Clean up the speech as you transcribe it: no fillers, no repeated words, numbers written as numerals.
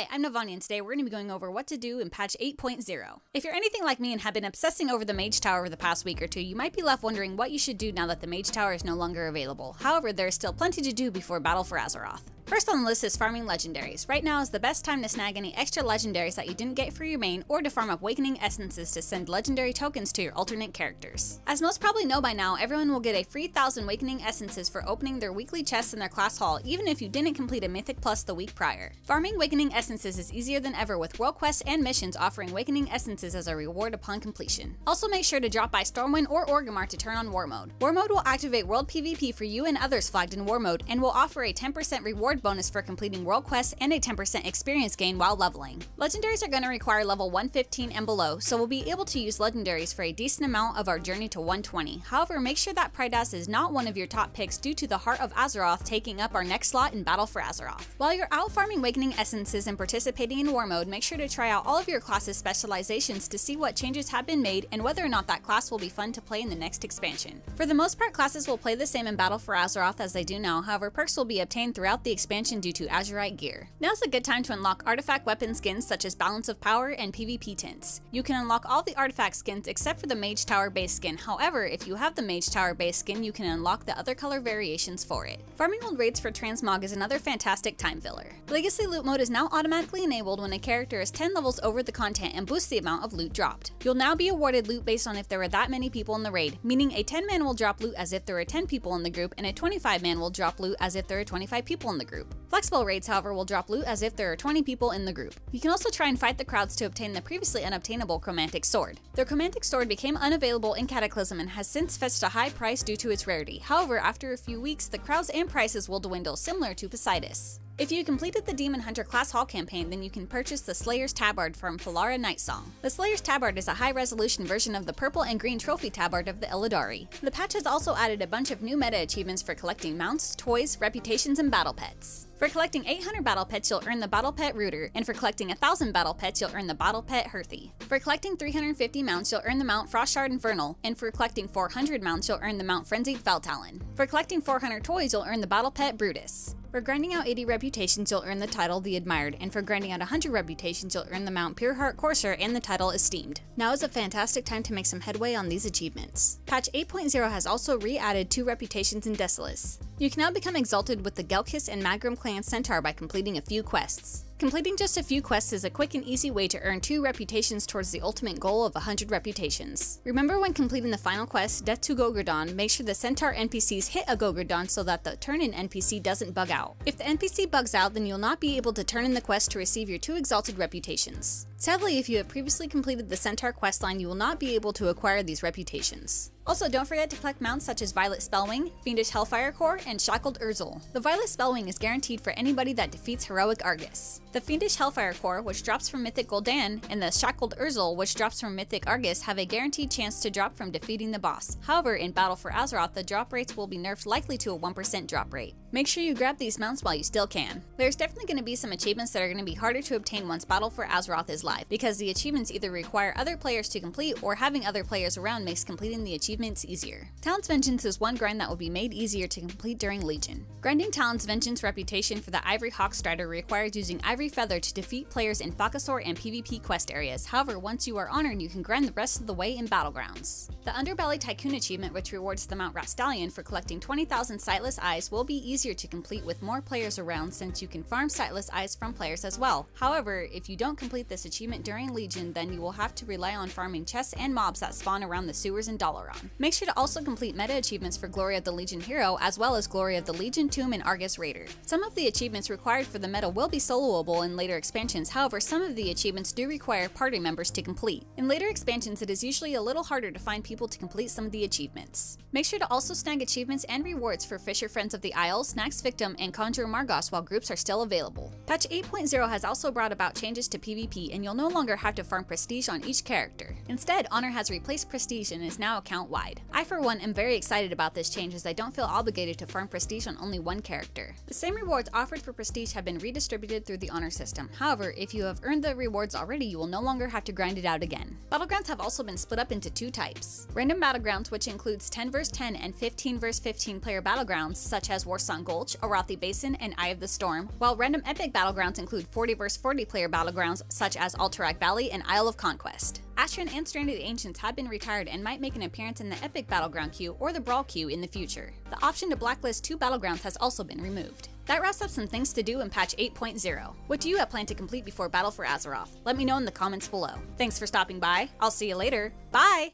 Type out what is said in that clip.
Hi, I'm Navani, and today we're going to be going over what to do in patch 8.0. If you're anything like me and have been obsessing over the Mage Tower over the past week or two, you might be left wondering what you should do now that the Mage Tower is no longer available. However, there is still plenty to do before Battle for Azeroth. First on the list is farming legendaries. Right now is the best time to snag any extra legendaries that you didn't get for your main, or to farm up Awakening Essences to send legendary tokens to your alternate characters. As most probably know by now, everyone will get a free 1,000 Awakening Essences for opening their weekly chests in their class hall, even if you didn't complete a Mythic Plus the week prior. Farming Awakening Essences is easier than ever, with world quests and missions offering Awakening Essences as a reward upon completion. Also make sure to drop by Stormwind or Orgrimmar to turn on War Mode. War Mode will activate World PvP for you and others flagged in War Mode, and will offer a 10% reward bonus for completing world quests and a 10% experience gain while leveling. Legendaries are going to require level 115 and below, so we'll be able to use legendaries for a decent amount of our journey to 120. However, make sure that Prydas is not one of your top picks due to the Heart of Azeroth taking up our next slot in Battle for Azeroth. While you're out farming Awakening Essences and participating in War Mode, make sure to try out all of your class's specializations to see what changes have been made and whether or not that class will be fun to play in the next expansion. For the most part, classes will play the same in Battle for Azeroth as they do now, however perks will be obtained throughout the expansion due to Azurite gear. Now's a good time to unlock artifact weapon skins such as Balance of Power and PvP tints. You can unlock all the artifact skins except for the Mage Tower base skin. However, if you have the Mage Tower base skin, you can unlock the other color variations for it. Farming old raids for Transmog is another fantastic time filler. Legacy loot mode is now automatically enabled when a character is 10 levels over the content and boosts the amount of loot dropped. You'll now be awarded loot based on if there were that many people in the raid, meaning a 10-man will drop loot as if there were 10 people in the group, and a 25-man will drop loot as if there are 25 people in the group. Flexible raids, however, will drop loot as if there are 20 people in the group. You can also try and fight the crowds to obtain the previously unobtainable Chromantic Sword. The Chromantic Sword became unavailable in Cataclysm and has since fetched a high price due to its rarity. However, after a few weeks, the crowds and prices will dwindle, similar to Poseidus. If you completed the Demon Hunter Class Hall campaign, then you can purchase the Slayer's Tabard from Falara Nightsong. The Slayer's Tabard is a high-resolution version of the purple and green trophy tabard of the Illidari. The patch has also added a bunch of new meta achievements for collecting mounts, toys, reputations, and battle pets. For collecting 800 battle pets, you'll earn the Battle Pet Rooter, and for collecting 1,000 battle pets, you'll earn the Battle Pet Herthy. For collecting 350 mounts, you'll earn the mount Frostshard Infernal, and for collecting 400 mounts, you'll earn the mount Frenzied Feltalon. For collecting 400 toys, you'll earn the Battle Pet Brutus. For grinding out 80 reputations, you'll earn the title The Admired, and for grinding out 100 reputations, you'll earn the mount Pureheart Courser and the title Esteemed. Now is a fantastic time to make some headway on these achievements. Patch 8.0 has also re-added 2 reputations in Desolace. You can now become exalted with the Gelkis and Magrum clan Centaur by completing a few quests. Completing just a few quests is a quick and easy way to earn 2 reputations towards the ultimate goal of 100 reputations. Remember, when completing the final quest, Death to Gogurdon, make sure the Centaur NPCs hit a Gogurdon so that the turn-in NPC doesn't bug out. If the NPC bugs out, then you'll not be able to turn in the quest to receive your 2 exalted reputations. Sadly, if you have previously completed the Centaur questline, you will not be able to acquire these reputations. Also, don't forget to collect mounts such as Violet Spellwing, Fiendish Hellfire Core, and Shackled Urzel. The Violet Spellwing is guaranteed for anybody that defeats Heroic Argus. The Fiendish Hellfire Core, which drops from Mythic Gul'dan, and the Shackled Urzel, which drops from Mythic Argus, have a guaranteed chance to drop from defeating the boss. However, in Battle for Azeroth, the drop rates will be nerfed likely to a 1% drop rate. Make sure you grab these mounts while you still can. There's definitely going to be some achievements that are going to be harder to obtain once Battle for Azeroth is live, because the achievements either require other players to complete, or having other players around makes completing the achievements easier. Talon's Vengeance is one grind that will be made easier to complete during Legion. Grinding Talon's Vengeance reputation for the Ivory Hawkstrider requires using Ivory Feather to defeat players in Falcasaur and PvP quest areas. However, once you are honored, you can grind the rest of the way in Battlegrounds. The Underbelly Tycoon achievement, which rewards the Mount Rastallion for collecting 20,000 Sightless Eyes, will be easier to complete with more players around, since you can farm Sightless Eyes from players as well. However, if you don't complete this achievement during Legion, then you will have to rely on farming chests and mobs that spawn around the sewers in Dalaran. Make sure to also complete meta achievements for Glory of the Legion Hero, as well as Glory of the Legion, Tomb, and Argus Raider. Some of the achievements required for the meta will be soloable in later expansions. However, some of the achievements do require party members to complete. In later expansions, it is usually a little harder to find people to complete some of the achievements. Make sure to also snag achievements and rewards for Fisher Friends of the Isle, Snacks Victim, and Conjure Margos while groups are still available. Patch 8.0 has also brought about changes to PvP, and you'll no longer have to farm prestige on each character. Instead, Honor has replaced prestige and is now account-wide. I, for one, am very excited about this change, as I don't feel obligated to farm prestige on only one character. The same rewards offered for prestige have been redistributed through the honor system. However, if you have earned the rewards already, you will no longer have to grind it out again. Battlegrounds have also been split up into 2 types. Random Battlegrounds, which includes 10 vs 10 and 15 vs 15 player battlegrounds, such as Warsong Battleground Gulch, Arathi Basin, and Eye of the Storm, while random epic battlegrounds include 40 vs 40 player battlegrounds such as Alterac Valley and Isle of Conquest. Astron and Stranded Ancients have been retired and might make an appearance in the Epic Battleground queue or the Brawl queue in the future. The option to blacklist 2 battlegrounds has also been removed. That wraps up some things to do in patch 8.0. What do you have planned to complete before Battle for Azeroth? Let me know in the comments below. Thanks for stopping by. I'll see you later. Bye!